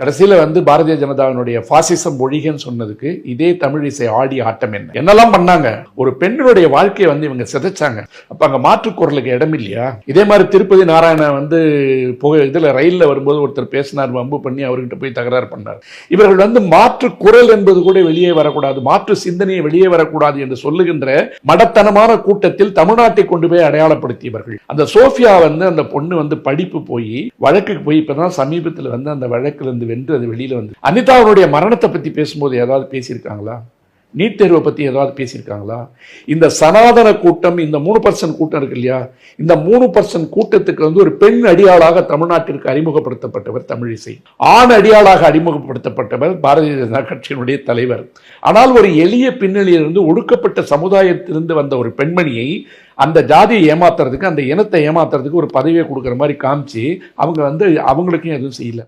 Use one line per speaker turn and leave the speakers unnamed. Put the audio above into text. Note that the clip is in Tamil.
கடைசியில பாரதிய ஜனதாவினுடைய பாசிசம் ஒழிகன்னு சொன்னதுக்கு இதே தமிழிசை ஆடி ஆட்டம் என்னெல்லாம் பண்ணாங்க. ஒரு பெண்ணுடைய வாழ்க்கையை இவங்க சிதைச்சாங்க. அப்ப அங்க மாற்று குரலுக்கு இடம் இல்லையா? இதே மாதிரி திருப்பதி நாராயண இதுல ரயில்ல வரும்போது ஒருத்தர் பேசினார், வம்பு பண்ணி அவர்கிட்ட போய் தகராறு பண்ணார். இவர்கள் மாற்று குரல் என்பது கூட வெளியே வரக்கூடாது, மாற்று சிந்தனையை வெளியே வரக்கூடாது என்று சொல்லுகின்ற மடத்தனமான கூட்டத்தில் தமிழ்நாட்டை கொண்டு போய் அடையாளப்படுத்தியவர்கள். அந்த சோஃபியா அந்த பொண்ணு படிப்பு போய் வழக்குக்கு போய் இப்பதான் சமீபத்தில் அந்த வழக்குல வென்று அது வெளியில வந்து அனிதாவுடைய மரணத்தை பத்தி பேசும்போது ஏதாவது பேசியிருக்காங்களா? நீட் தேர்வை பத்தி ஏதாவது பேசியிருக்காங்களா? இந்த சனாதன கூட்டம், இந்த 3% கூட்டம் இருக்கு இல்லையா, இந்த 3% கூட்டத்துக்கு ஒரு பெண் அடியாளாக தமிழ்நாட்டிற்கு அறிமுகப்படுத்தப்பட்டவர் தமிழிசை. ஆண் அடியாளாக அறிமுகப்படுத்தப்பட்டவர் பாரதிய ஜனதா கட்சியினுடைய தலைவர். ஆனால் ஒரு எளிய பின்னணியிலிருந்து ஒடுக்கப்பட்ட சமுதாயத்திலிருந்து வந்த ஒரு பெண்மணியை அந்த ஜாதியை ஏமாத்துறதுக்கு, அந்த இனத்தை ஏமாத்துறதுக்கு ஒரு பதவியை கொடுக்குற மாதிரி காமிச்சு அவங்க அவங்களுக்கும் எதுவும் செய்யல.